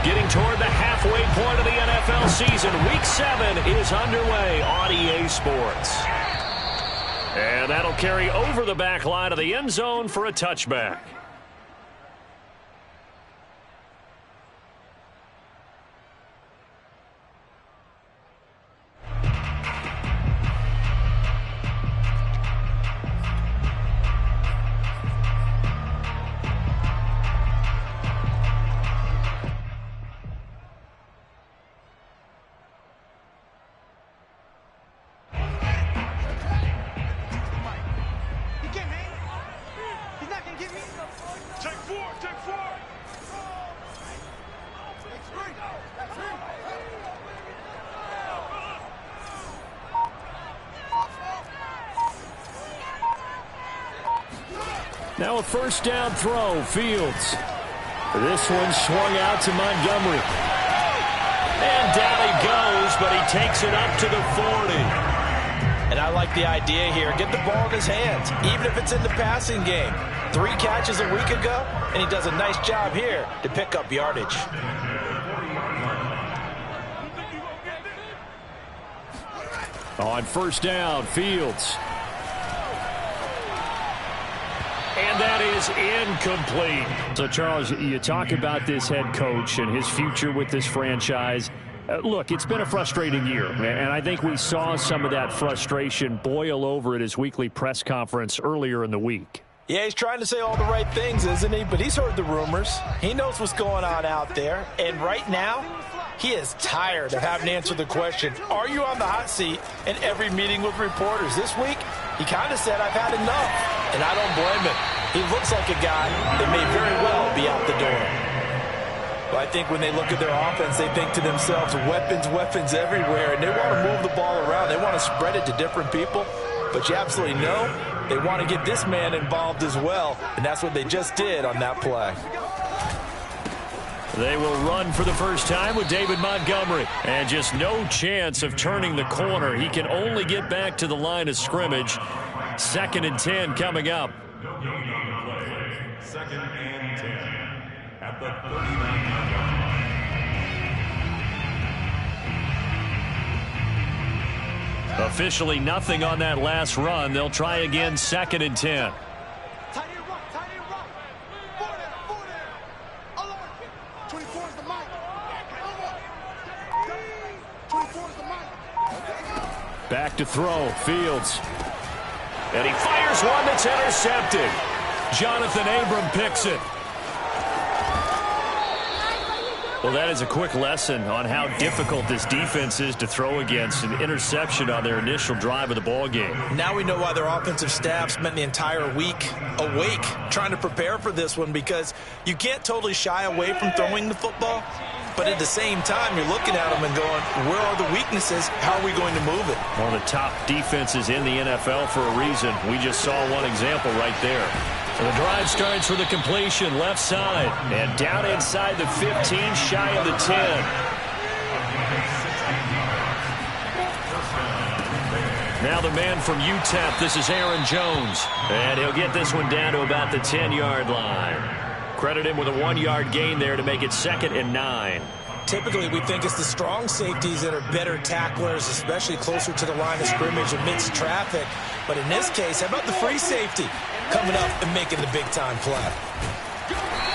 Getting toward the halfway point of the NFL season. Week 7 is underway on EA Sports. And that'll carry over the back line of the end zone for a touchback. Now a first down throw, Fields. This one swung out to Montgomery. And down he goes, but he takes it up to the 40. And I like the idea here. Get the ball in his hands, even if it's in the passing game. 3 catches a week ago, and he does a nice job here to pick up yardage. On first down, Fields. And that is incomplete. So, Charles, you talk about this head coach and his future with this franchise. Look, it's been a frustrating year, and I think we saw some of that frustration boil over at his weekly press conference earlier in the week. Yeah, he's trying to say all the right things, isn't he? But he's heard the rumors. He knows what's going on out there. And right now, he is tired of having to answer the question, are you on the hot seat, in every meeting with reporters. This week, he kind of said, I've had enough. And I don't blame him. He looks like a guy that may very well be out the door. But I think when they look at their offense, they think to themselves, weapons everywhere. And they want to move the ball around. They want to spread it to different people. But you absolutely know they want to get this man involved as well. And that's what they just did on that play. They will run for the first time with David Montgomery. And just no chance of turning the corner. He can only get back to the line of scrimmage. 2nd and 10 coming up. 2nd and 10 at the 39-yard line. Officially nothing on that last run. They'll try again 2nd and 10. Back to throw, Fields. And he fires one that's intercepted. Jonathan Abram picks it. Well, that is a quick lesson on how difficult this defense is to throw against. An interception on their initial drive of the ball game. Now we know why their offensive staff spent the entire week awake trying to prepare for this one, because you can't totally shy away from throwing the football. But at the same time, you're looking at them and going, where are the weaknesses? How are we going to move it? One of the top defenses in the NFL for a reason. We just saw one example right there. So the drive starts with a completion left side. And down inside the 15, shy of the 10. Now the man from UTEP, this is Aaron Jones. And he'll get this one down to about the 10-yard line. Credit him with a 1-yard gain there to make it 2nd and 9. Typically, we think it's the strong safeties that are better tacklers, especially closer to the line of scrimmage amidst traffic. But in this case, how about the free safety coming up and making the big-time play?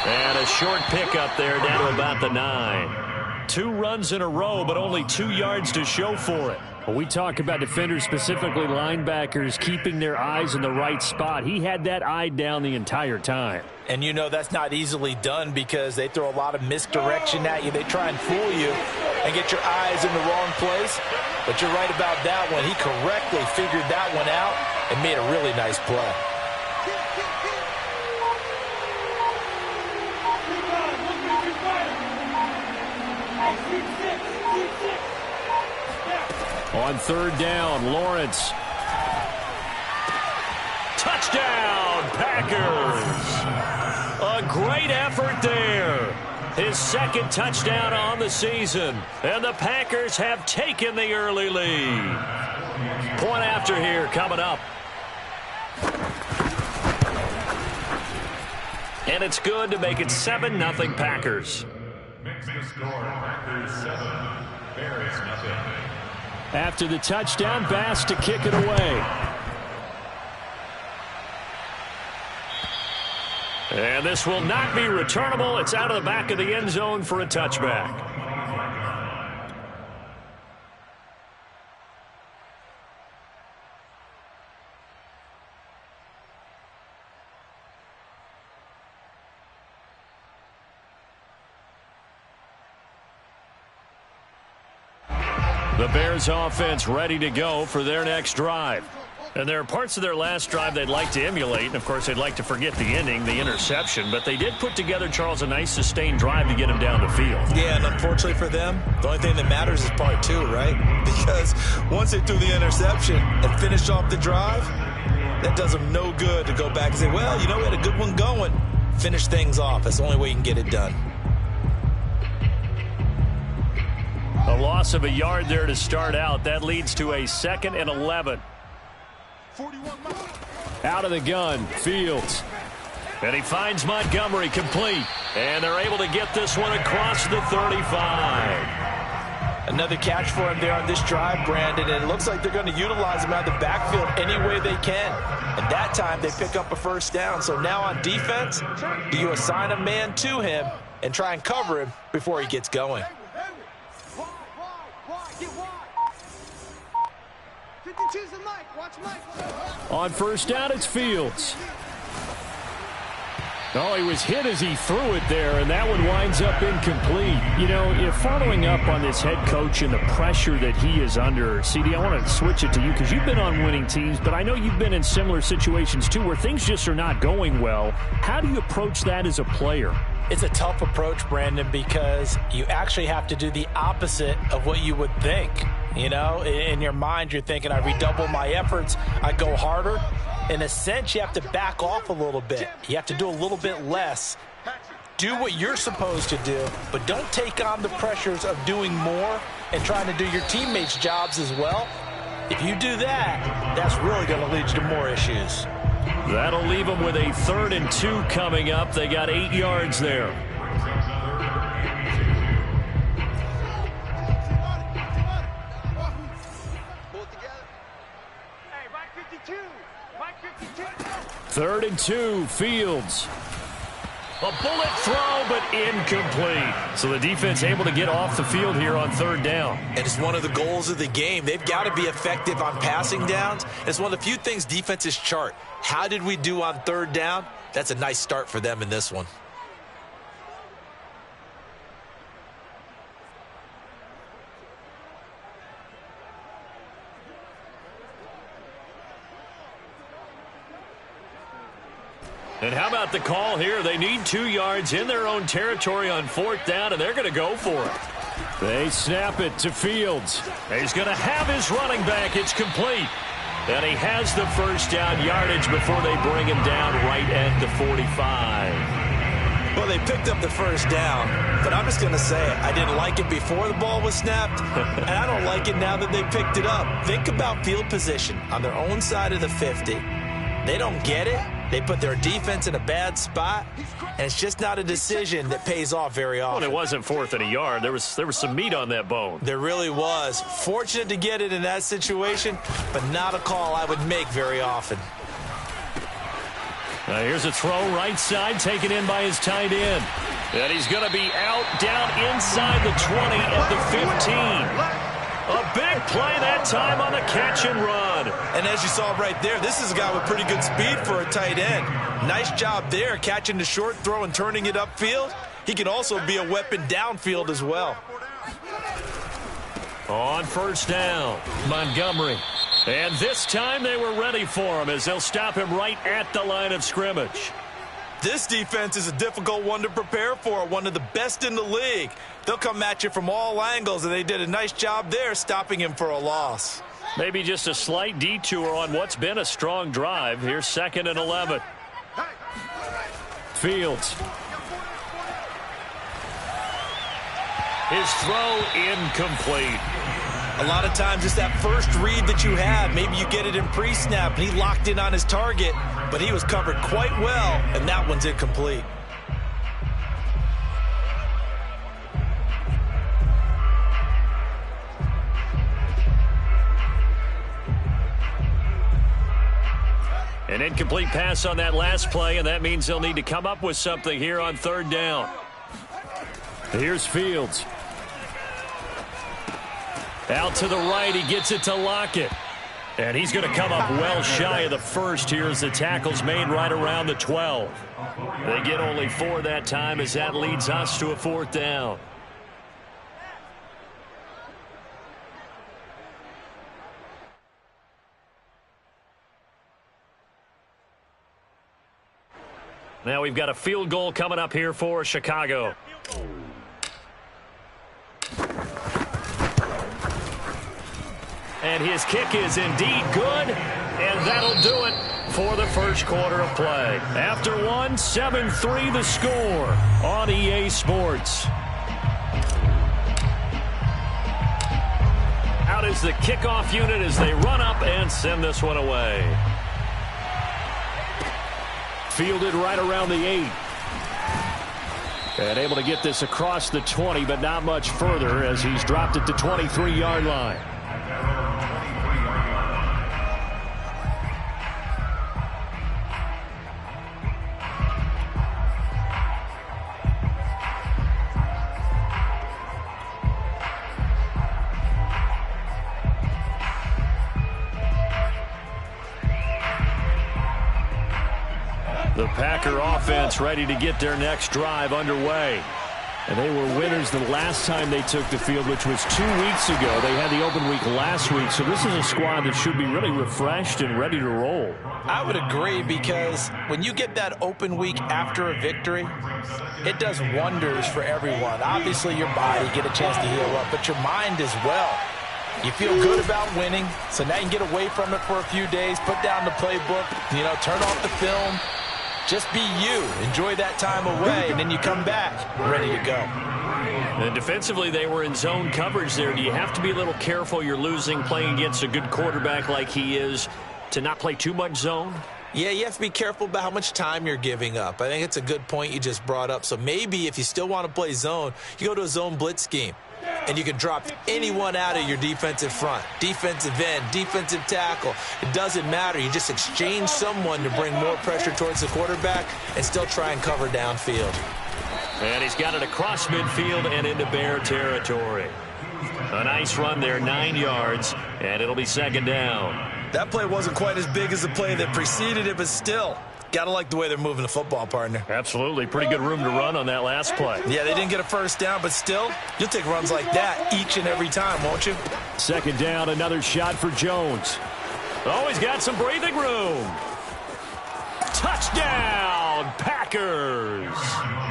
And a short pickup there down to about the 9. 2 runs in a row, but only 2 yards to show for it. When we talk about defenders, specifically linebackers, keeping their eyes in the right spot, he had that eye down the entire time. And you know that's not easily done because they throw a lot of misdirection at you. They try and fool you and get your eyes in the wrong place. But you're right about that one. He correctly figured that one out and made a really nice play. On 3rd down, Lawrence. Touchdown, Packers. A great effort there. His 2nd touchdown on the season. And the Packers have taken the early lead. Point after here coming up. And it's good to make it 7-0 Packers. Makes the score Packers 7, Bears nothing. After the touchdown, Bass to kick it away. And this will not be returnable. It's out of the back of the end zone for a touchback. The Bears offense ready to go for their next drive. And there are parts of their last drive they'd like to emulate. And, of course, they'd like to forget the ending, the interception. But they did put together, Charles, a nice sustained drive to get him down the field. Yeah, and unfortunately for them, the only thing that matters is part two, right? Because once they threw the interception and finished off the drive, that does them no good to go back and say, well, you know, we had a good one going. Finish things off. That's the only way you can get it done. A loss of a yard there to start out. That leads to a 2nd and 11. Out of the gun, Fields. And he finds Montgomery complete. And they're able to get this one across the 35. Another catch for him there on this drive, Brandon. And it looks like they're going to utilize him out of the backfield any way they can. And that time they pick up a first down. So now on defense, do you assign a man to him and try and cover him before he gets going? On first down, it's Fields. Oh, he was hit as he threw it there, and that one winds up incomplete. You know, if following up on this head coach and the pressure that he is under, CD, I want to switch it to you because you've been on winning teams, but I know you've been in similar situations too where things just are not going well. How do you approach that as a player? It's a tough approach, Brandon, because you actually have to do the opposite of what you would think. You know, in your mind, you're thinking, I redouble my efforts, I go harder. In a sense, you have to back off a little bit. You have to do a little bit less. Do what you're supposed to do, but don't take on the pressures of doing more and trying to do your teammates' jobs as well. If you do that, that's really going to lead you to more issues. That'll leave them with a 3rd and 2 coming up. They got 8 yards there. Third and 2, Fields. A bullet throw, but incomplete. So the defense able to get off the field here on 3rd down. And it's one of the goals of the game. They've got to be effective on passing downs. It's one of the few things defenses chart. How did we do on 3rd down? That's a nice start for them in this one. And how about the call here? They need 2 yards in their own territory on 4th down, and they're going to go for it. They snap it to Fields. He's going to have his running back. It's complete. And he has the first down yardage before they bring him down right at the 45. Well, they picked up the first down, but I'm just going to say it. I didn't like it before the ball was snapped, and I don't like it now that they picked it up. Think about field position on their own side of the 50. They don't get it. They put their defense in a bad spot, and it's just not a decision that pays off very often. Well, it wasn't 4th and a yard. There was some meat on that bone. There really was. Fortunate to get it in that situation, but not a call I would make very often. Here's a throw right side, taken in by his tight end. And he's going to be out down inside the 20 at the 15. A big play that time on the catch and run. And as you saw right there, this is a guy with pretty good speed for a tight end. Nice job there, catching the short throw and turning it upfield. He can also be a weapon downfield as well. On first down, Montgomery. And this time they were ready for him as they'll stop him right at the line of scrimmage. This defense is a difficult one to prepare for, one of the best in the league. They'll come at you from all angles, and they did a nice job there stopping him for a loss. Maybe just a slight detour on what's been a strong drive. Here's 2nd and 11. Fields. His throw incomplete. A lot of times it's that first read that you have. Maybe you get it in pre-snap, and he locked in on his target, but he was covered quite well, and that one's incomplete. An incomplete pass on that last play, and that means they'll need to come up with something here on third down. Here's Fields. Out to the right, he gets it to Lockett. And he's going to come up well shy of the first here as the tackle's made right around the 12. They get only 4 that time as that leads us to a 4th down. Now we've got a field goal coming up here for Chicago. And his kick is indeed good, and that'll do it for the first quarter of play. After one, 7-3 the score on EA Sports. Out is the kickoff unit as they run up and send this one away. Fielded right around the 8. And able to get this across the 20, but not much further as he's dropped it to 23-yard line. The Packer offense ready to get their next drive underway. And they were winners the last time they took the field, which was 2 weeks ago. They had the open week last week, so this is a squad that should be really refreshed and ready to roll. I would agree, because when you get that open week after a victory, it does wonders for everyone. Obviously, your body get a chance to heal up, but your mind as well. You feel good about winning, so now you can get away from it for a few days, put down the playbook, turn off the film. Just be you. Enjoy that time away, and then you come back ready to go. And defensively, they were in zone coverage there. Do you have to be a little careful? You're losing playing against a good quarterback like he is to not play too much zone? Yeah, you have to be careful about how much time you're giving up. I think it's a good point you just brought up. So maybe if you still want to play zone, you go to a zone blitz scheme. And you can drop anyone out of your defensive front, defensive end, defensive tackle. It doesn't matter. You just exchange someone to bring more pressure towards the quarterback and still try and cover downfield. And he's got it across midfield and into Bear territory. A nice run there, 9 yards, and it'll be second down. That play wasn't quite as big as the play that preceded it, but still. Got to like the way they're moving the football, partner. Absolutely. Pretty good room to run on that last play. Yeah, they didn't get a first down, but still, you'll take runs like that each and every time, won't you? Second down, another shot for Jones. Oh, he's got some breathing room. Touchdown, Packers.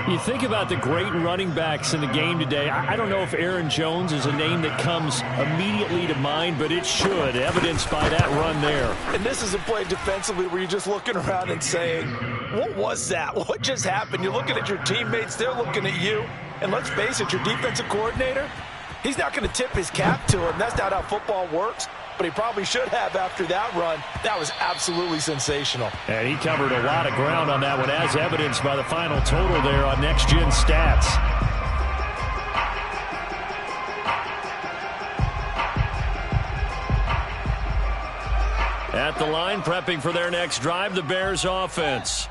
You think about the great running backs in the game today. I don't know if Aaron Jones is a name that comes immediately to mind, but it should, evidenced by that run there. And this is a play defensively where you're just looking around and saying, what was that? What just happened? You're looking at your teammates, they're looking at you. And let's face it, your defensive coordinator, he's not going to tip his cap to him. That's not how football works. But he probably should have after that run. That was absolutely sensational. And he covered a lot of ground on that one, as evidenced by the final total there on Next Gen Stats. At the line, prepping for their next drive, the Bears offense.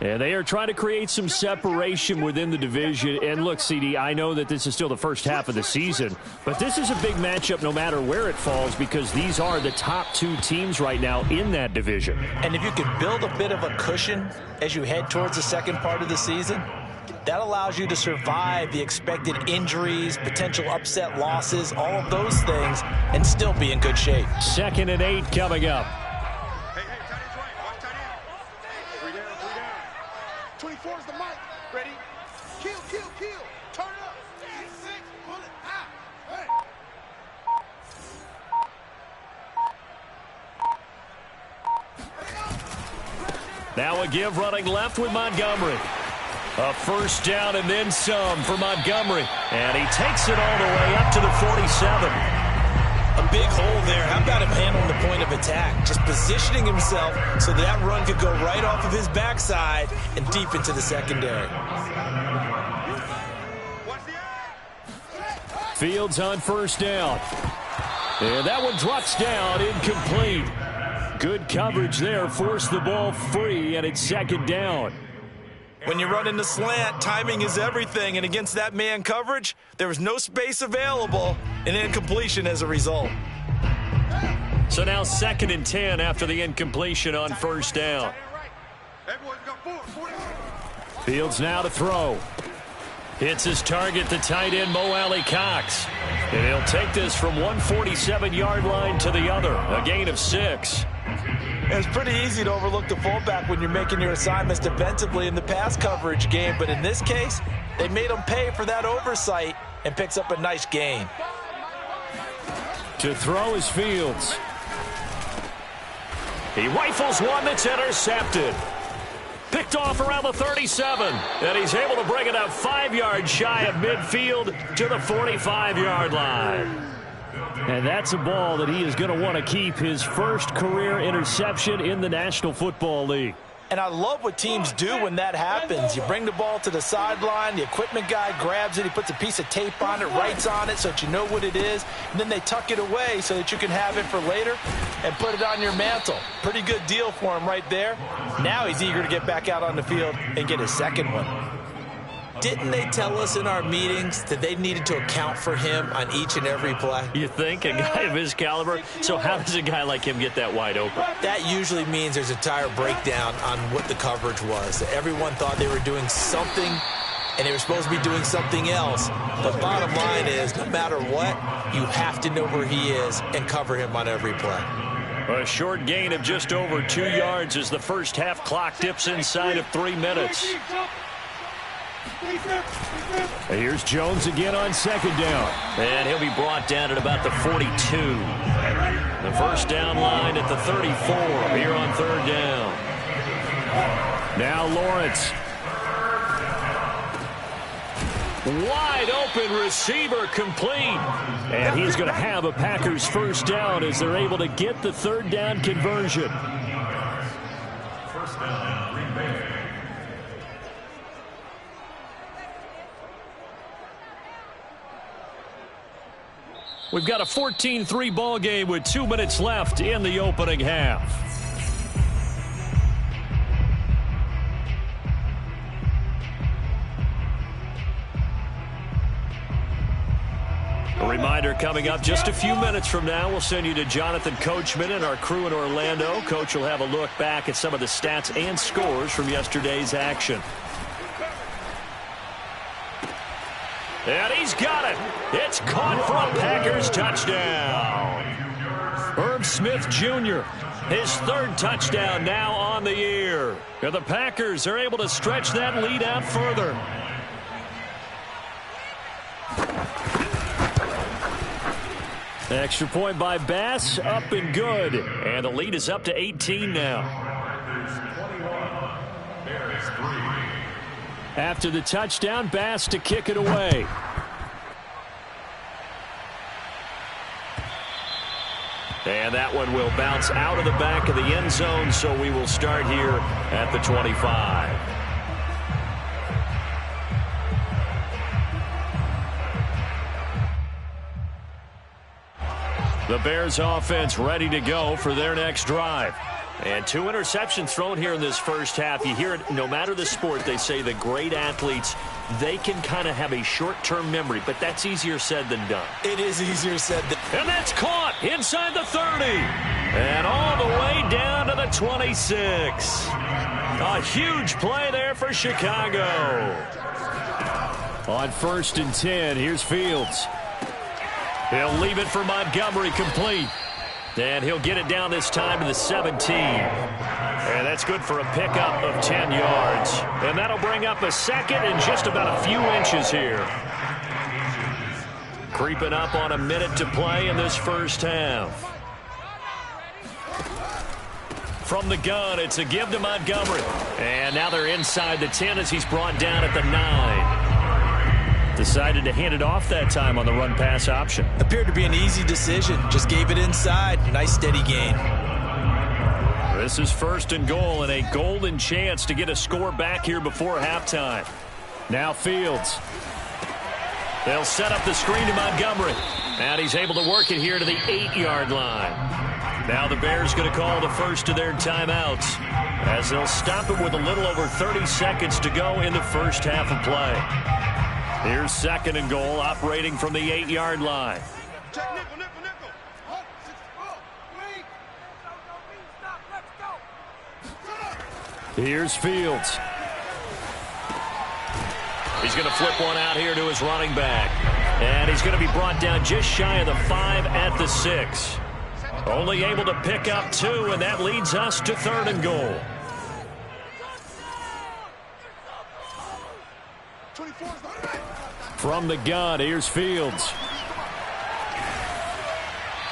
And they are trying to create some separation within the division. And look, CD, I know that this is still the first half of the season, but this is a big matchup no matter where it falls, because these are the top 2 teams right now in that division. And if you can build a bit of a cushion as you head towards the second part of the season, that allows you to survive the expected injuries, potential upset losses, all of those things, and still be in good shape. 2nd and 8 coming up. 24 is the mic. Ready? Kill. Turn it up. 6, pull it out. Hey. Now a give running left with Montgomery. A first down and then some for Montgomery. And he takes it all the way up to the 47. A big hole there. How about him handling the point of attack? Just positioning himself so that run could go right off of his backside and deep into the secondary. Fields on first down. And that one drops down, incomplete. Good coverage there, forced the ball free, and it's second down. When you run in the slant, timing is everything, and against that man coverage, there was no space available, and incompletion as a result. So now 2nd and 10 after the incompletion on first down. Fields now to throw. Hits his target, the tight end, Mo Alley-Cox. And he'll take this from 147-yard line to the other, a gain of 6. It's pretty easy to overlook the fullback when you're making your assignments defensively in the pass coverage game, but in this case, they made him pay for that oversight and picks up a nice gain. To throw is Fields. He rifles one that's intercepted. Picked off around the 37, and he's able to bring it up 5 yards shy of midfield to the 45-yard line. And that's a ball that he is going to want to keep, his first career interception in the National Football League. And I love what teams do when that happens. You bring the ball to the sideline, the equipment guy grabs it, he puts a piece of tape on it, writes on it so that you know what it is, and then they tuck it away so that you can have it for later and put it on your mantle. Pretty good deal for him right there. Now he's eager to get back out on the field and get his second one. Didn't they tell us in our meetings that they needed to account for him on each and every play? You think? A guy of his caliber? So how does a guy like him get that wide open? That usually means there's a tire breakdown on what the coverage was. Everyone thought they were doing something, and they were supposed to be doing something else. The bottom line is, no matter what, you have to know where he is and cover him on every play. A short gain of just over 2 yards as the first half clock dips inside of 3 minutes. Here's Jones again on second down. And he'll be brought down at about the 42. The first down line at the 34 here on third down. Now Lawrence. Wide open receiver complete. And he's going to have a Packers first down as they're able to get the third down conversion. First down, Green Bay. We've got a 14-3 ball game with 2 minutes left in the opening half. A reminder coming up just a few minutes from now, we'll send you to Jonathan Coachman and our crew in Orlando. Coach will have a look back at some of the stats and scores from yesterday's action. And he's got it. It's caught for a Packers touchdown. Herb Smith Jr., his third touchdown now on the year. And the Packers are able to stretch that lead out further. Extra point by Bass, up and good. And the lead is up to 18 now. After the touchdown, Bass to kick it away. And that one will bounce out of the back of the end zone, so we will start here at the 25. The Bears offense ready to go for their next drive. And 2 interceptions thrown here in this first half. You hear it, no matter the sport, they say the great athletes, they can kind of have a short-term memory, but that's easier said than done. It is easier said than done. And that's caught inside the 30. And all the way down to the 26. A huge play there for Chicago. On 1st and 10, here's Fields. He'll leave it for Montgomery complete. And he'll get it down this time to the 17. And that's good for a pickup of 10 yards. And that'll bring up a second and just about a few inches here. Creeping up on a minute to play in this first half. From the gun, it's a give to Montgomery. And now they're inside the 10 as he's brought down at the 9. Decided to hand it off that time on the run-pass option. Appeared to be an easy decision. Just gave it inside. Nice steady gain. This is 1st and goal and a golden chance to get a score back here before halftime. Now Fields. They'll set up the screen to Montgomery. And he's able to work it here to the 8-yard line. Now the Bears going to call the first of their timeouts as they'll stop it with a little over 30 seconds to go in the first half of play. Here's 2nd and goal, operating from the 8-yard line. Check nickel, nickel, nickel. Here's Fields. He's going to flip one out here to his running back. And he's going to be brought down just shy of the 5 at the 6. Only able to pick up 2, and that leads us to 3rd and goal. From the gun, here's Fields.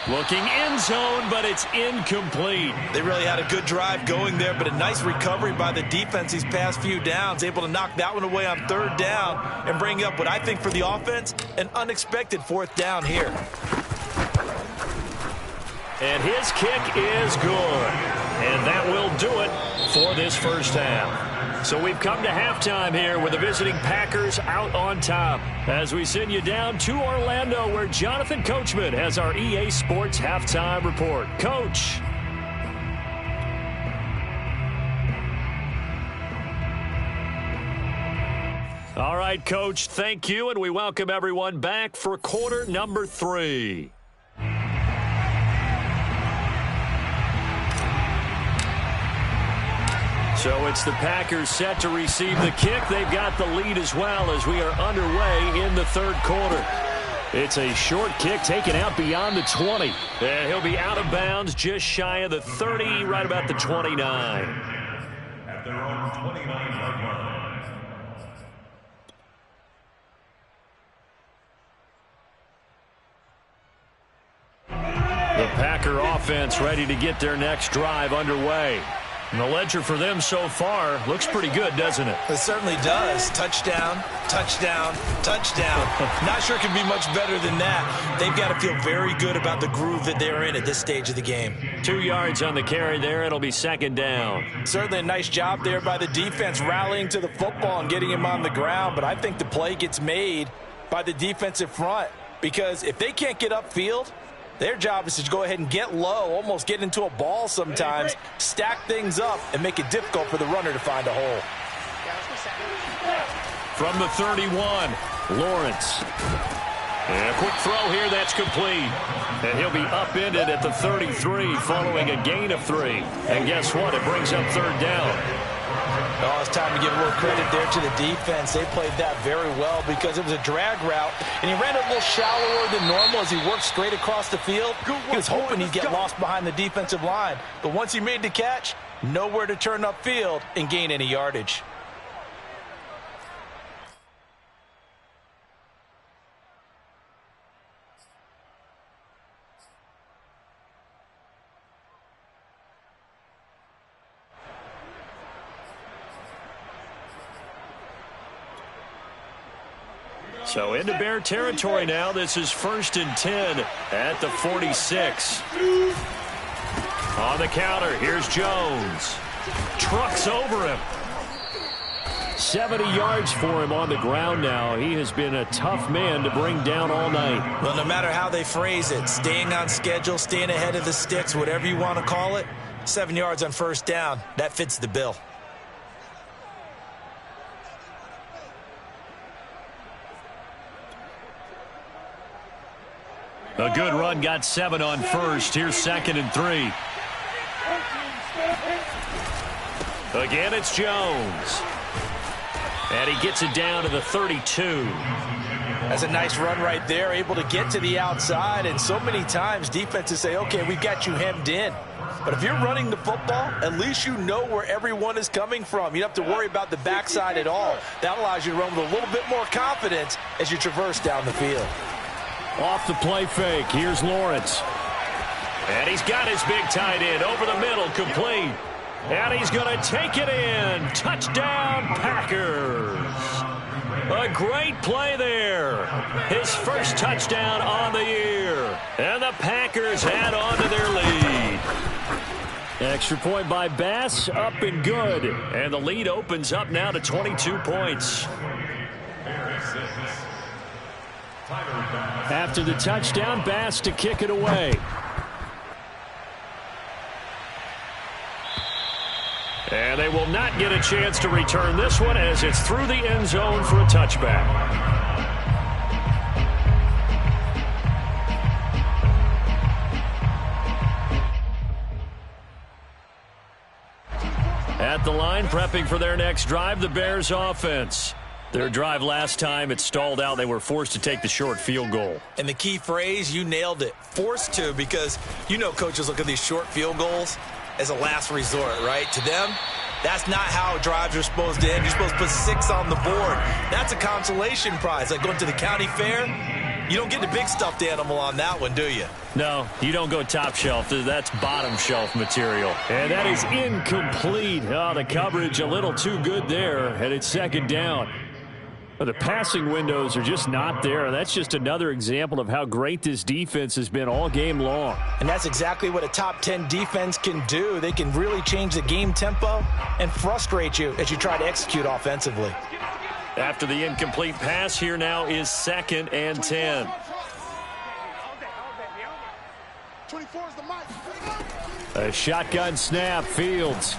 Looking end zone, but it's incomplete. They really had a good drive going there, but a nice recovery by the defense these past few downs. Able to knock that one away on 3rd down and bring up what I think for the offense, an unexpected 4th down here. And his kick is good. And that will do it for this first half. So we've come to halftime here with the visiting Packers out on top. As we send you down to Orlando, where Jonathan Coachman has our EA Sports halftime report. Coach. All right, Coach, thank you, and we welcome everyone back for quarter number 3. So it's the Packers set to receive the kick. They've got the lead as well as we are underway in the 3rd quarter. It's a short kick taken out beyond the 20. And he'll be out of bounds just shy of the 30, right about the 29. At their own 29-yard line. The Packer offense ready to get their next drive underway. And the ledger for them so far looks pretty good, doesn't it? It certainly does. Touchdown, touchdown, touchdown. Not sure it can be much better than that. They've got to feel very good about the groove that they're in at this stage of the game. 2 yards on the carry there. It'll be 2nd down. Certainly a nice job there by the defense rallying to the football and getting him on the ground. But I think the play gets made by the defensive front, because if they can't get upfield, their job is to go ahead and get low, almost get into a ball sometimes, stack things up, and make it difficult for the runner to find a hole. From the 31, Lawrence. And a quick throw here, that's complete. And he'll be upended at the 33 following a gain of 3. And guess what? It brings up 3rd down. Oh, it's time to give a little credit there to the defense. They played that very well because it was a drag route, and he ran a little shallower than normal as he worked straight across the field. He was hoping he'd get lost behind the defensive line, but once he made the catch, nowhere to turn upfield and gain any yardage. So into Bear territory now. This is 1st and 10 at the 46. On the counter, here's Jones. Trucks over him. 70 yards for him on the ground now. He has been a tough man to bring down all night. Well, no matter how they phrase it, staying on schedule, staying ahead of the sticks, whatever you want to call it, 7 yards on 1st down, that fits the bill. A good run, got 7 on 1st. Here's 2nd and 3. Again, it's Jones. And he gets it down to the 32. That's a nice run right there, able to get to the outside. And so many times defenses say, okay, we've got you hemmed in. But if you're running the football, at least you know where everyone is coming from. You don't have to worry about the backside at all. That allows you to run with a little bit more confidence as you traverse down the field. Off the play fake, here's Lawrence. And he's got his big tight end over the middle, complete. And he's going to take it in. Touchdown, Packers. A great play there. His first touchdown on the year. And the Packers add on to their lead. Extra point by Bass, up and good. And the lead opens up now to 22 points. After the touchdown, Bass to kick it away. And they will not get a chance to return this one as it's through the end zone for a touchback. At the line, prepping for their next drive, the Bears offense. Their drive last time, it stalled out. They were forced to take the short field goal. And the key phrase, you nailed it, forced to, because you know coaches look at these short field goals as a last resort, right? To them, that's not how drives are supposed to end. You're supposed to put 6 on the board. That's a consolation prize. Like going to the county fair, you don't get the big stuffed animal on that one, do you? No, you don't go top shelf. That's bottom shelf material. And that is incomplete. Oh, the coverage a little too good there, and it's second down. The passing windows are just not there. That's just another example of how great this defense has been all game long. And that's exactly what a top 10 defense can do. They can really change the game tempo and frustrate you as you try to execute offensively. After the incomplete pass, here now is 2nd and 10. 24 is the mic. A shotgun snap, Fields.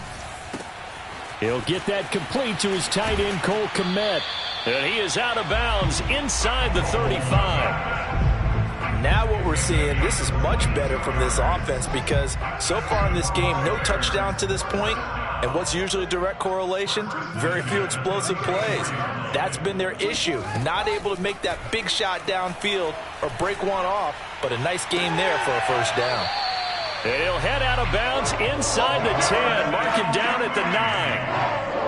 He'll get that complete to his tight end, Cole Kmet. And he is out of bounds inside the 35. Now what we're seeing, this is much better from this offense because so far in this game, no touchdown to this point. And what's usually a direct correlation? Very few explosive plays. That's been their issue. Not able to make that big shot downfield or break one off, but a nice game there for a first down. And he'll head out of bounds inside the 10. Mark him down at the 9.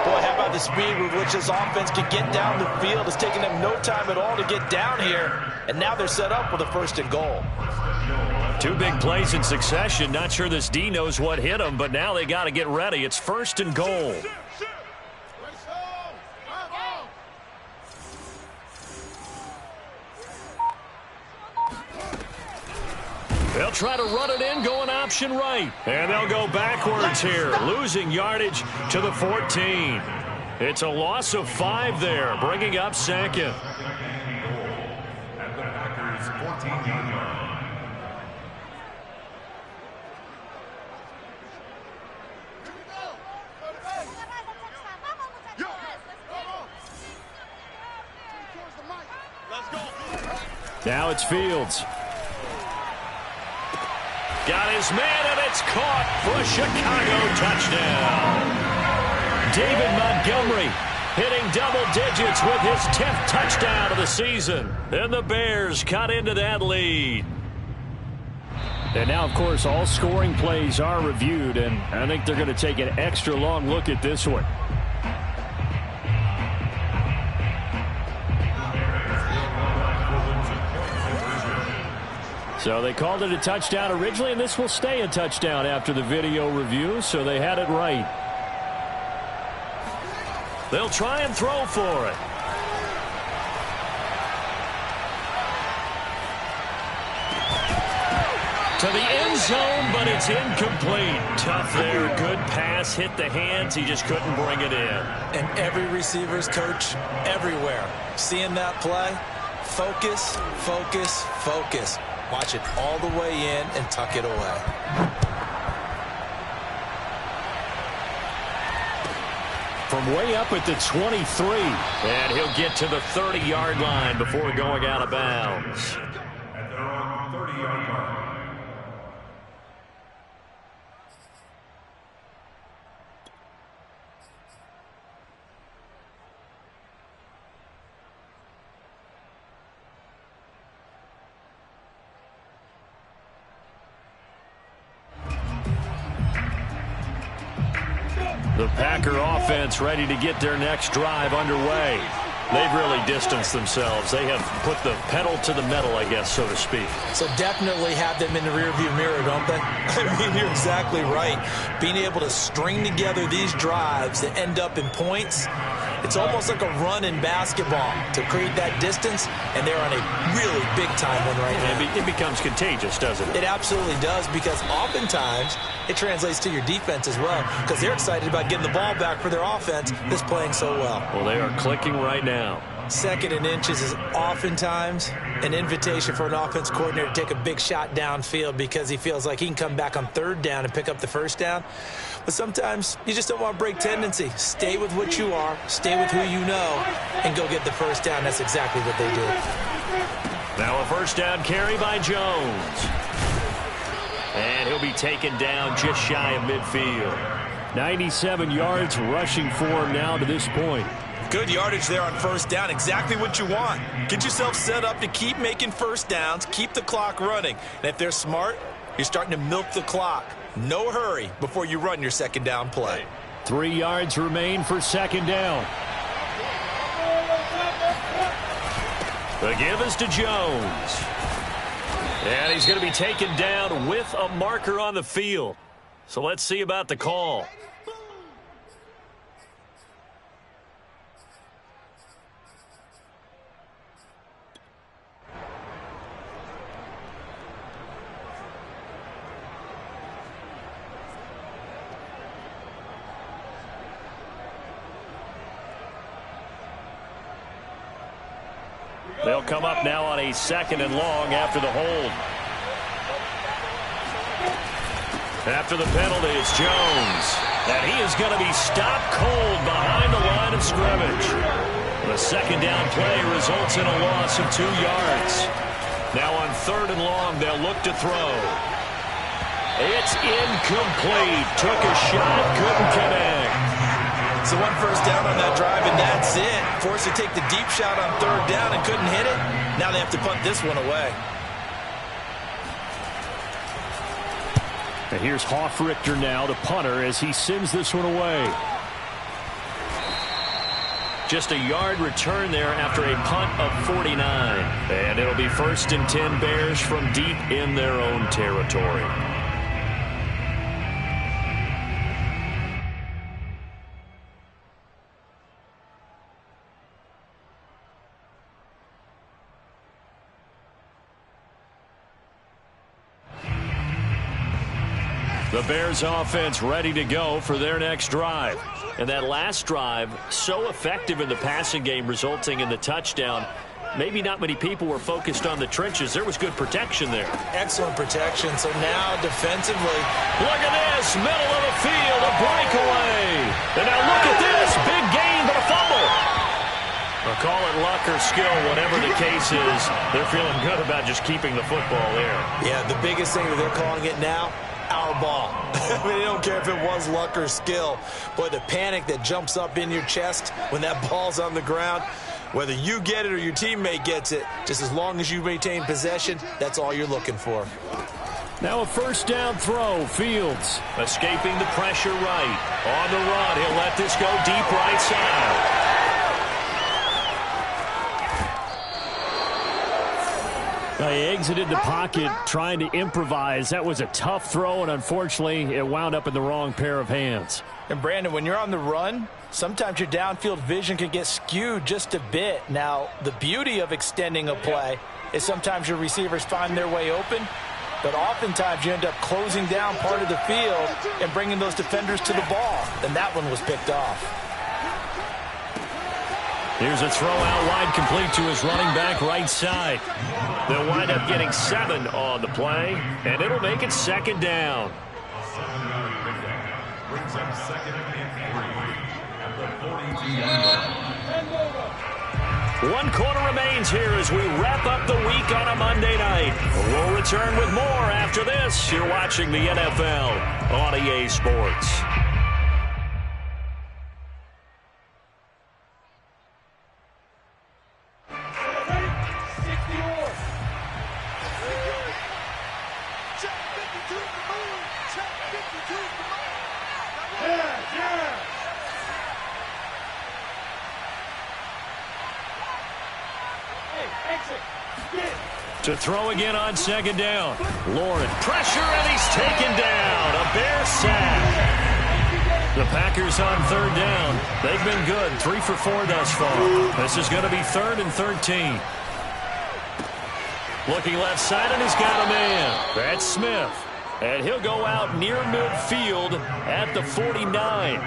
Boy, how about the speed with which this offense can get down the field? It's taking them no time at all to get down here. And now they're set up with a 1st and goal. 2 big plays in succession. Not sure this D knows what hit them, but now they got to get ready. It's 1st and goal. They'll try to run it in, going option right. And they'll go backwards here, losing yardage to the 14. It's a loss of 5 there, bringing up 2nd. At the Packers' 14-yard line. Now it's Fields. Got his man, and it's caught for a Chicago touchdown. David Montgomery hitting double digits with his 10th touchdown of the season. And the Bears cut into that lead. And now, of course, all scoring plays are reviewed, and I think they're going to take an extra long look at this one. So they called it a touchdown originally, and this will stay a touchdown after the video review, so they had it right. They'll try and throw for it. To the end zone, but it's incomplete. Tough there, good pass, hit the hands, he just couldn't bring it in. And every receiver's coach everywhere, seeing that play, focus, focus, focus. Watch it all the way in and tuck it away. From way up at the 23. And he'll get to the 30-yard line before going out of bounds. At their own 30-yard line. The Packer offense ready to get their next drive underway. They've really distanced themselves. They have put the pedal to the metal, I guess, so to speak. So definitely have them in the rearview mirror, don't they? I mean, you're exactly right. Being able to string together these drives that end up in points, it's almost like a run in basketball to create that distance, and they're on a really big-time one right now. It becomes contagious, doesn't it? It absolutely does, because oftentimes it translates to your defense as well, because they're excited about getting the ball back for their offense that's playing so well. Well, they are clicking right now. Second and inches is oftentimes an invitation for an offense coordinator to take a big shot downfield because he feels like he can come back on third down and pick up the first down. But sometimes you just don't want to break tendency. Stay with what you are, stay with who you know, and go get the first down. That's exactly what they did. Now a first down carry by Jones. And he'll be taken down just shy of midfield. 97 yards rushing for him now to this point. Good yardage there on first down. Exactly what you want. Get yourself set up to keep making first downs, keep the clock running. And if they're smart, you're starting to milk the clock. No hurry before you run your second down play. 3 yards remain for second down. The give is to Jones. And he's going to be taken down with a marker on the field. So let's see about the call. They'll come up now on a second and long after the hold. After the penalty, it's Jones. And he is going to be stopped cold behind the line of scrimmage. The second down play results in a loss of 2 yards. Now on third and long, they'll look to throw. It's incomplete. Took a shot, couldn't connect. So one first down on that drive, and that's it. Forced to take the deep shot on third down and couldn't hit it. Now they have to punt this one away. And here's Hoffrichter now, the punter, as he sends this one away. Just a yard return there after a punt of 49. And it'll be 1st and 10 Bears from deep in their own territory. The Bears offense ready to go for their next drive. And that last drive, so effective in the passing game, resulting in the touchdown. Maybe not many people were focused on the trenches. There was good protection there. Excellent protection. So now defensively. Look at this. Middle of the field, a breakaway. And now look at this. Big gain, but a fumble. I'll call it luck or skill, whatever the case is. They're feeling good about just keeping the football there. Yeah, the biggest thing that they're calling it now, our ball. I mean, they don't care if it was luck or skill. Boy, the panic that jumps up in your chest when that ball's on the ground, whether you get it or your teammate gets it, just as long as you maintain possession, that's all you're looking for. Now a first down throw. Fields escaping the pressure right. On the run, he'll let this go deep right side. He exited the pocket trying to improvise. That was a tough throw, and unfortunately, it wound up in the wrong pair of hands. And, Brandon, when you're on the run, sometimes your downfield vision can get skewed just a bit. Now, the beauty of extending a play is sometimes your receivers find their way open, but oftentimes you end up closing down part of the field and bringing those defenders to the ball. And that one was picked off. Here's a throw out wide, complete to his running back right side. They'll wind up getting 7 on the play, and it'll make it second down. Brings up 2nd and 3 at the 42. 1 quarter remains here as we wrap up the week on a Monday night. We'll return with more after this. You're watching the NFL on EA Sports. To throw again on second down. Lauren, pressure, and he's taken down. A Bear sack. The Packers on third down. They've been good, 3 for 4 thus far. This is going to be 3rd and 13. Looking left side, and he's got a man. That's Smith. And he'll go out near midfield at the 49.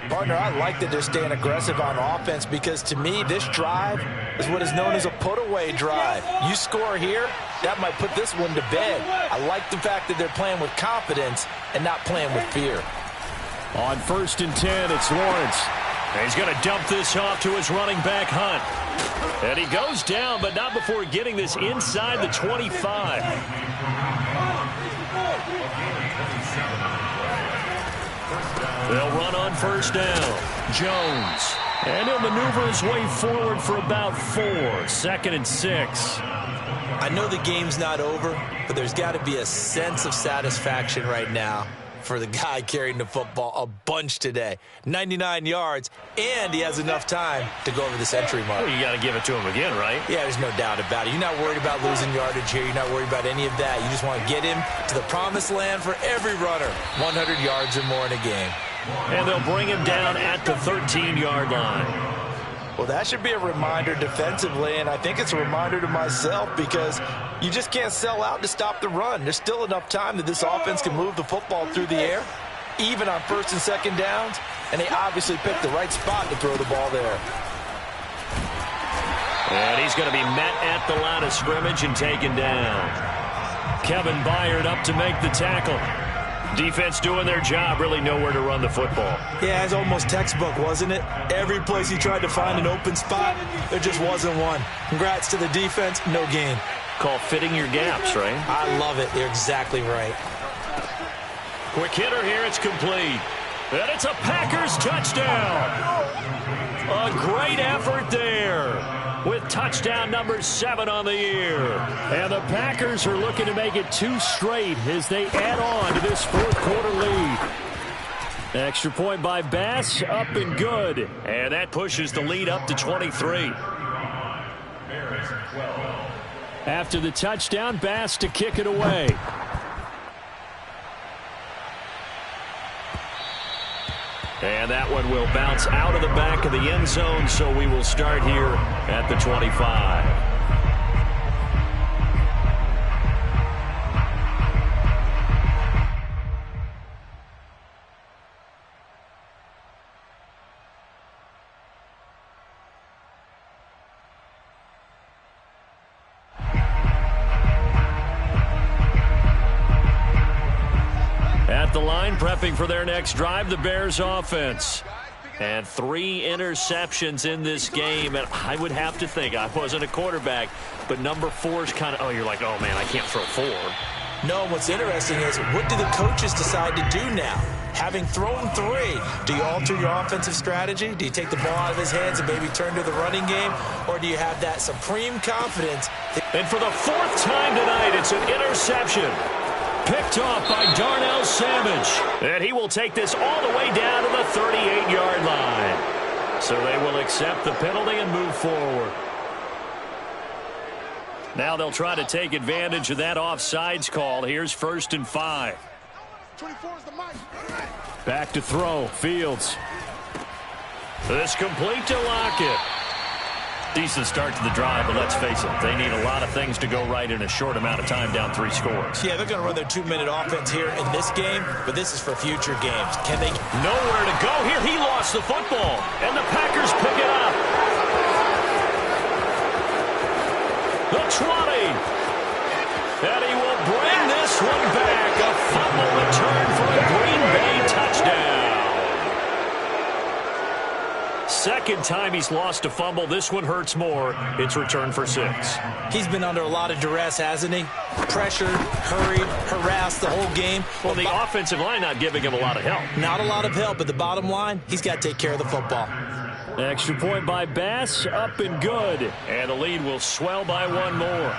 Partner, I like that they're staying aggressive on offense because to me, this drive is what is known as a put-away drive. You score here, that might put this one to bed. I like the fact that they're playing with confidence and not playing with fear. On 1st and 10, it's Lawrence. And he's going to dump this off to his running back, Hunt. And he goes down, but not before getting this inside the 25. They'll run on 1st down. Jones. And he'll maneuver his way forward for about 4. 2nd and 6. I know the game's not over, but there's got to be a sense of satisfaction right now for the guy carrying the football a bunch today. 99 yards, and he has enough time to go over the century mark. Well, you got to give it to him again, right? Yeah, there's no doubt about it. You're not worried about losing yardage here. You're not worried about any of that. You just want to get him to the promised land for every runner. 100 yards or more in a game. And they'll bring him down at the 13-yard line. Well, that should be a reminder defensively, and I think it's a reminder to myself because you just can't sell out to stop the run. There's still enough time that this offense can move the football through the air, even on 1st and 2nd downs, and they obviously picked the right spot to throw the ball there. And he's going to be met at the line of scrimmage and taken down. Kevin Byard up to make the tackle. Defense doing their job, really nowhere to run the football. Yeah, it's almost textbook, wasn't it? Every place he tried to find an open spot, there just wasn't one. Congrats to the defense, no gain. Called fitting your gaps, right? I love it. You're exactly right. Quick hitter here, it's complete. And it's a Packers touchdown. A great effort there with touchdown number 7 on the year. And the Packers are looking to make it 2 straight as they add on to this 4th quarter lead. Extra point by Bass, up and good. And that pushes the lead up to 23. After the touchdown, Bass to kick it away. And that one will bounce out of the back of the end zone, so we will start here at the 25. At the line, prepping for their next drive, the Bears offense. And 3 interceptions in this game. And I would have to think, I wasn't a quarterback, but number 4 is kind of, oh, you're like, oh, man, I can't throw 4. No, what's interesting is, what do the coaches decide to do now? Having thrown 3, do you alter your offensive strategy? Do you take the ball out of his hands and maybe turn to the running game? Or do you have that supreme confidence? And for the 4th time tonight, it's an interception. Picked off by Darnell Savage. And he will take this all the way down to the 38-yard line. So they will accept the penalty and move forward. Now they'll try to take advantage of that offsides call. Here's 1st and 5. 24 is the mic. Back to throw. Fields. This complete to Lockett. Decent start to the drive, but let's face it, they need a lot of things to go right in a short amount of time, down 3 scores. Yeah, they're going to run their 2-minute offense here in this game, but this is for future games. Can they? Nowhere to go here. He lost the football, and the Packers pick it up. The 20. And he will bring this one back. A fumble return for a Green Bay touchdown. 2nd time he's lost a fumble. This one hurts more. It's returned for 6. He's been under a lot of duress, hasn't he? Pressured, hurried, harassed the whole game. Well, the offensive line not giving him a lot of help. Not a lot of help, but the bottom line, he's got to take care of the football. Extra point by Bass, up and good. And the lead will swell by 1 more.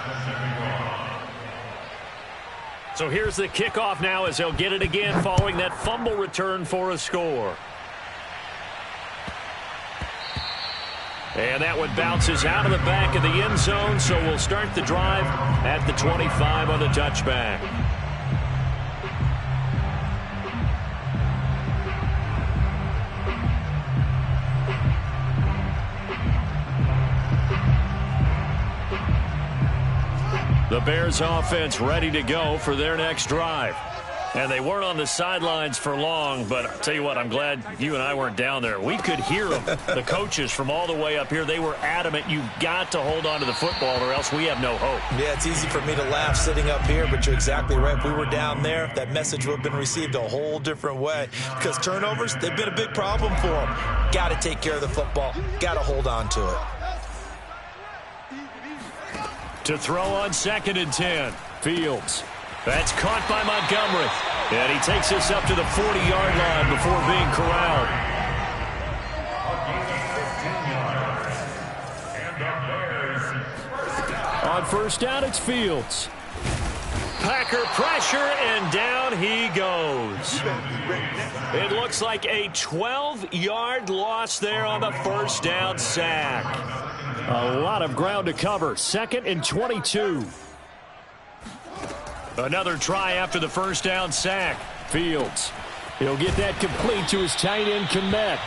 So here's the kickoff now as they'll get it again following that fumble return for a score. And that one bounces out of the back of the end zone, so we'll start the drive at the 25 on the touchback. The Bears offense ready to go for their next drive. And they weren't on the sidelines for long, but I'll tell you what, I'm glad you and I weren't down there. We could hear them, the coaches from all the way up here. They were adamant, you've got to hold on to the football or else we have no hope. Yeah, it's easy for me to laugh sitting up here, but you're exactly right. If we were down there, that message would have been received a whole different way. Because turnovers, they've been a big problem for them. Got to take care of the football. Got to hold on to it. To throw on 2nd and 10. Fields. That's caught by Montgomery. And he takes us up to the 40-yard line before being corralled. On 1st down, it's Fields. Packer pressure, and down he goes. It looks like a 12-yard loss there on the 1st down sack. A lot of ground to cover. 2nd and 22. Another try after the 1st down sack. Fields. He'll get that complete to his tight end, Komet.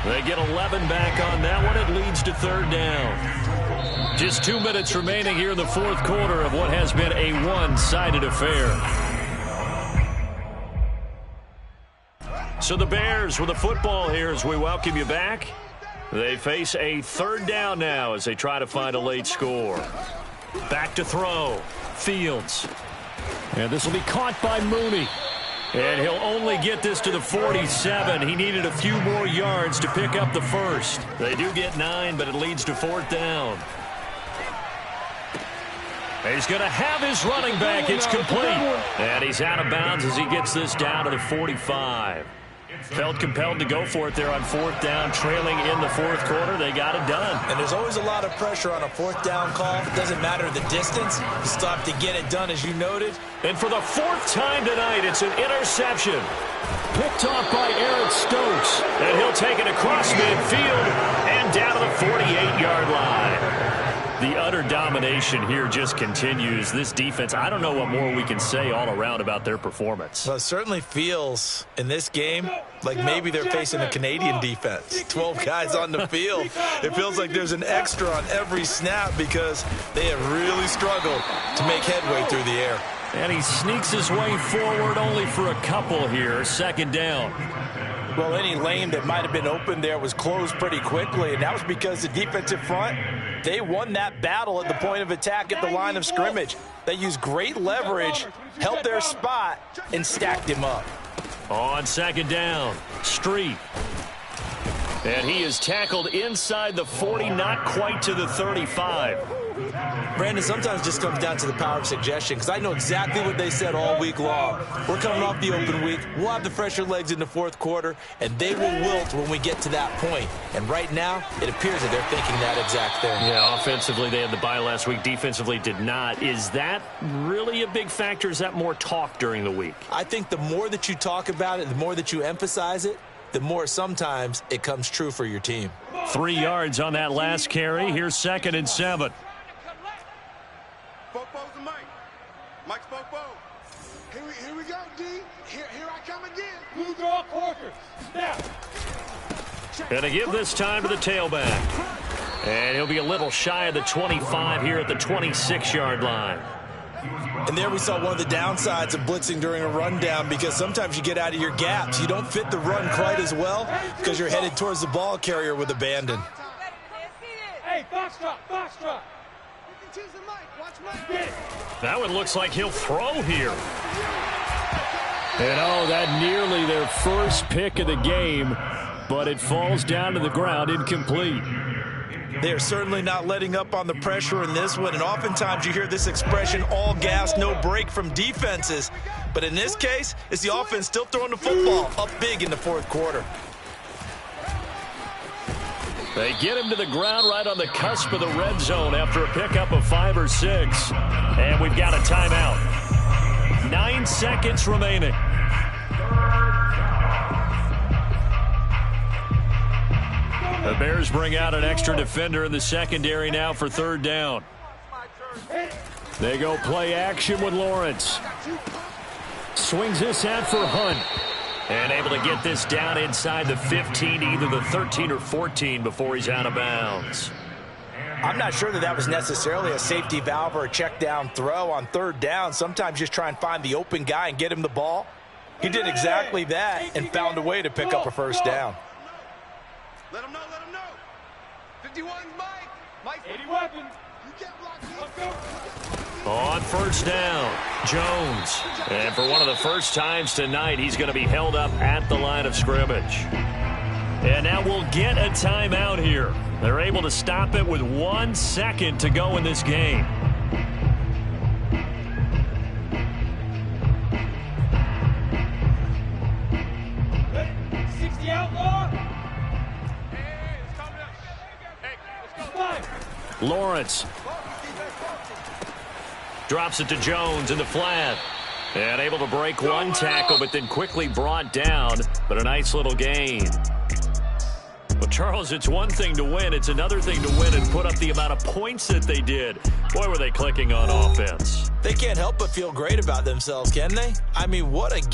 They get 11 back on that one. It leads to 3rd down. Just 2 minutes remaining here in the 4th quarter of what has been a one-sided affair. So the Bears with the football here as we welcome you back. They face a 3rd down now as they try to find a late score. Back to throw. Fields. And this will be caught by Mooney. And he'll only get this to the 47. He needed a few more yards to pick up the first. They do get 9, but it leads to 4th down. He's going to have his running back. It's complete. And he's out of bounds as he gets this down to the 45. Felt compelled to go for it there on 4th down, trailing in the 4th quarter. They got it done. And there's always a lot of pressure on a 4th down call. It doesn't matter the distance. You still have to get it done, as you noted. And for the 4th time tonight, it's an interception. Picked off by Eric Stokes. And he'll take it across midfield and down to the 48-yard line. The utter domination here just continues. This defense, I don't know what more we can say all around about their performance. Well, it certainly feels in this game like maybe they're facing a Canadian defense. 12 guys on the field. It feels like there's an extra on every snap because they have really struggled to make headway through the air. And he sneaks his way forward only for a couple here. 2nd down. Well, any lane that might have been open there was closed pretty quickly, and that was because the defensive front, they won that battle at the point of attack at the line of scrimmage. They used great leverage, held their spot, and stacked him up. On 2nd down, Street. And he is tackled inside the 40, not quite to the 35. Brandon, sometimes it just comes down to the power of suggestion, because I know exactly what they said all week long. We're coming off the open week. We'll have the fresher legs in the 4th quarter, and they will wilt when we get to that point. And right now, it appears that they're thinking that exact thing. Yeah, offensively, they had the bye last week. Defensively, did not. Is that really a big factor? Is that more talk during the week? I think the more that you talk about it, the more that you emphasize it, the more sometimes it comes true for your team. 3 yards on that last carry. Here's 2nd and 7. Fopo's the Mike. Mike's Fopo. Here we go, D. Here I come again. Blue draw Corker. Snap. Gonna give this time to the tailback. And he'll be a little shy of the 25 here at the 26-yard line. And there we saw one of the downsides of blitzing during a rundown, because sometimes you get out of your gaps. You don't fit the run quite as well because you're headed towards the ball carrier with abandon. Hey, box drop. That one looks like he'll throw here. And oh, that nearly their first pick of the game, but it falls down to the ground, incomplete. They are certainly not letting up on the pressure in this one, and oftentimes you hear this expression, all gas, no break, from defenses. But in this case, it's the offense still throwing the football up big in the 4th quarter. They get him to the ground right on the cusp of the red zone after a pickup of 5 or 6. And we've got a timeout. 9 seconds remaining. The Bears bring out an extra defender in the secondary now for 3rd down. They go play action with Lawrence. Swings this out for Hunt. And able to get this down inside the 15, either the 13 or 14 before he's out of bounds. I'm not sure that was necessarily a safety valve or a check down throw on third down. Sometimes just try and find the open guy and get him the ball. He did exactly that and found a way to pick up a first down. Let him know, let him know. 51's Mike. Mike's 80 weapon. You can't block me. Let's go. On first down, Jones. And for one of the first times tonight, he's going to be held up at the line of scrimmage. And now we'll get a timeout here. They're able to stop it with 1 second to go in this game. Hey, 60 outlaw. Hey, it's coming up. Hey, let's go. Five. Lawrence drops it to Jones in the flat. And able to break one tackle, but then quickly brought down. But a nice little gain. Well, Charles, it's one thing to win. It's another thing to win and put up the amount of points that they did. Boy, were they clicking on offense. They can't help but feel great about themselves, can they? I mean, what a game.